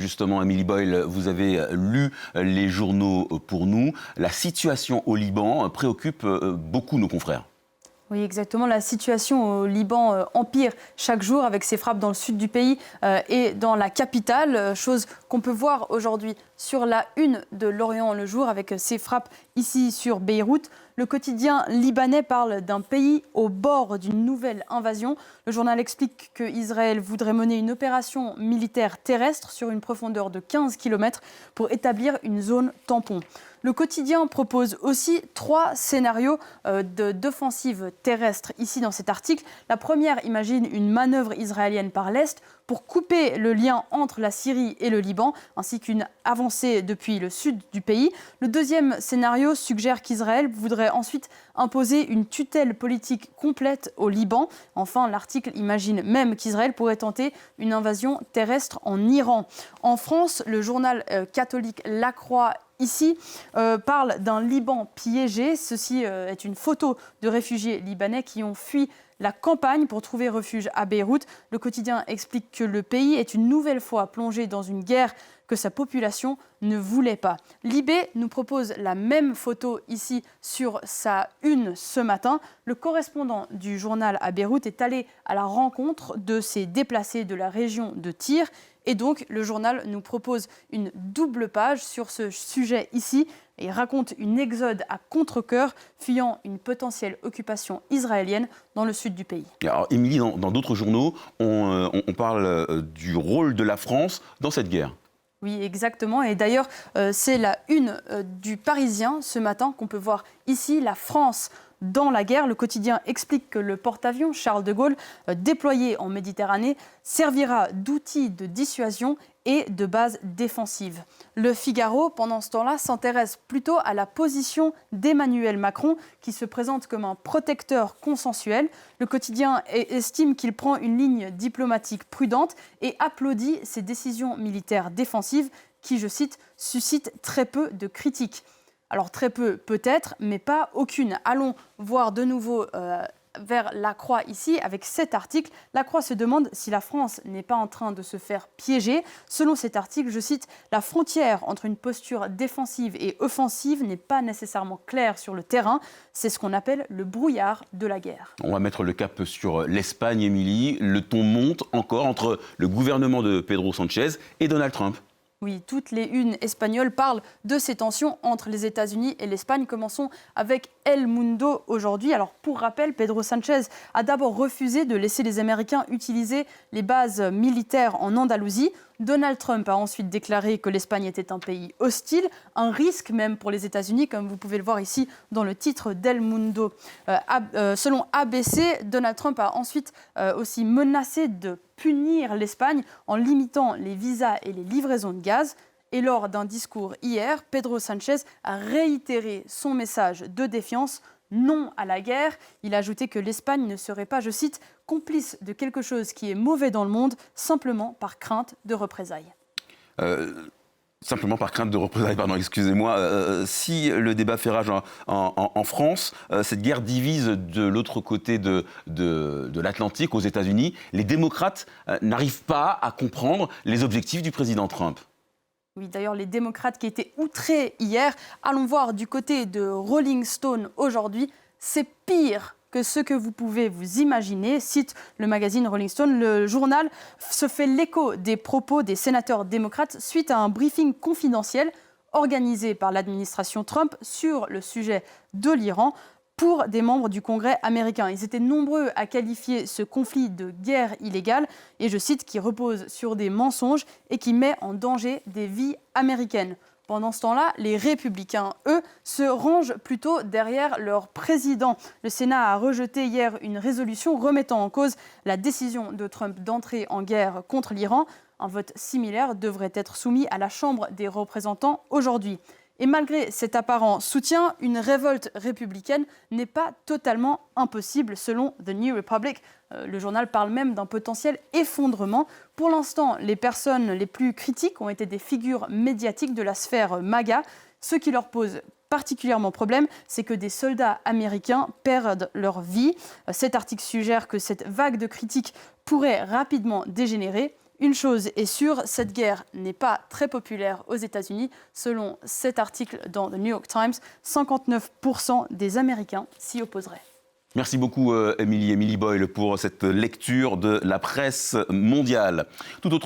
Justement, Émilie Boyle, vous avez lu les journaux pour nous. La situation au Liban préoccupe beaucoup nos confrères. Oui, exactement. La situation au Liban empire chaque jour avec ces frappes dans le sud du pays et dans la capitale, chose qu'on peut voir aujourd'hui sur la une de l'Orient le jour avec ces frappes ici sur Beyrouth. Le quotidien libanais parle d'un pays au bord d'une nouvelle invasion. Le journal explique qu'Israël voudrait mener une opération militaire terrestre sur une profondeur de 15 km pour établir une zone tampon. Le quotidien propose aussi 3 scénarios d'offensive terrestre ici dans cet article. La première imagine une manœuvre israélienne par l'Est pour couper le lien entre la Syrie et le Liban, ainsi qu'une avancée depuis le sud du pays. Le deuxième scénario suggère qu'Israël voudrait ensuite imposer une tutelle politique complète au Liban. Enfin, l'article imagine même qu'Israël pourrait tenter une invasion terrestre en Iran. En France, le journal catholique La Croix ici parle d'un Liban piégé. Ceci est une photo de réfugiés libanais qui ont fui la campagne pour trouver refuge à Beyrouth. Le quotidien explique que le pays est une nouvelle fois plongé dans une guerre que sa population ne voulait pas. Libé nous propose la même photo ici sur sa une ce matin. Le correspondant du journal à Beyrouth est allé à la rencontre de ces déplacés de la région de Tyr. Et donc, le journal nous propose une double page sur ce sujet ici et raconte une exode à contre-cœur, fuyant une potentielle occupation israélienne dans le sud du pays. Alors, Émilie, dans d'autres journaux, on parle du rôle de la France dans cette guerre. Oui, exactement. Et d'ailleurs, c'est la une du Parisien ce matin qu'on peut voir ici, la France dans la guerre. Le quotidien explique que le porte-avions Charles de Gaulle, déployé en Méditerranée, servira d'outil de dissuasion et de base défensive. Le Figaro, pendant ce temps-là, s'intéresse plutôt à la position d'Emmanuel Macron, qui se présente comme un protecteur consensuel. Le quotidien estime qu'il prend une ligne diplomatique prudente et applaudit ses décisions militaires défensives qui, je cite, suscitent très peu de critiques. Alors très peu peut-être, mais pas aucune. Allons voir de nouveau vers La Croix ici avec cet article. La Croix se demande si la France n'est pas en train de se faire piéger. Selon cet article, je cite, « La frontière entre une posture défensive et offensive n'est pas nécessairement claire sur le terrain. C'est ce qu'on appelle le brouillard de la guerre. » On va mettre le cap sur l'Espagne, Émilie. Le ton monte encore entre le gouvernement de Pedro Sánchez et Donald Trump. Oui, toutes les unes espagnoles parlent de ces tensions entre les États-Unis et l'Espagne. Commençons avec El Mundo aujourd'hui. Alors, pour rappel, Pedro Sánchez a d'abord refusé de laisser les Américains utiliser les bases militaires en Andalousie. Donald Trump a ensuite déclaré que l'Espagne était un pays hostile, un risque même pour les États-Unis, comme vous pouvez le voir ici dans le titre d'El Mundo. Selon ABC, Donald Trump a ensuite aussi menacé de punir l'Espagne en limitant les visas et les livraisons de gaz. Et lors d'un discours hier, Pedro Sánchez a réitéré son message de défiance. Non à la guerre. Il a ajouté que l'Espagne ne serait pas, je cite, complice de quelque chose qui est mauvais dans le monde, simplement par crainte de représailles. Simplement par crainte de représailles, pardon, excusez-moi. Si le débat fait rage en France, cette guerre divise de l'autre côté de l'Atlantique, aux États-Unis. Les démocrates n'arrivent pas à comprendre les objectifs du président Trump. Oui, d'ailleurs, les démocrates qui étaient outrés hier, allons voir du côté de Rolling Stone aujourd'hui, c'est pire que ce que vous pouvez vous imaginer, cite le magazine Rolling Stone. Le journal se fait l'écho des propos des sénateurs démocrates suite à un briefing confidentiel organisé par l'administration Trump sur le sujet de l'Iran pour des membres du Congrès américain. Ils étaient nombreux à qualifier ce conflit de guerre illégale et, je cite, qui repose sur des mensonges et qui met en danger des vies américaines. Pendant ce temps-là, les républicains, eux, se rangent plutôt derrière leur président. Le Sénat a rejeté hier une résolution remettant en cause la décision de Trump d'entrer en guerre contre l'Iran. Un vote similaire devrait être soumis à la Chambre des représentants aujourd'hui. Et malgré cet apparent soutien, une révolte républicaine n'est pas totalement impossible selon The New Republic. Le journal parle même d'un potentiel effondrement. Pour l'instant, les personnes les plus critiques ont été des figures médiatiques de la sphère MAGA. Ce qui leur pose particulièrement problème, c'est que des soldats américains perdent leur vie. Cet article suggère que cette vague de critiques pourrait rapidement dégénérer. Une chose est sûre, cette guerre n'est pas très populaire aux États-Unis. Selon cet article dans The New York Times, 59% des Américains s'y opposeraient. Merci beaucoup, Émilie Boyle, pour cette lecture de la presse mondiale. Tout autre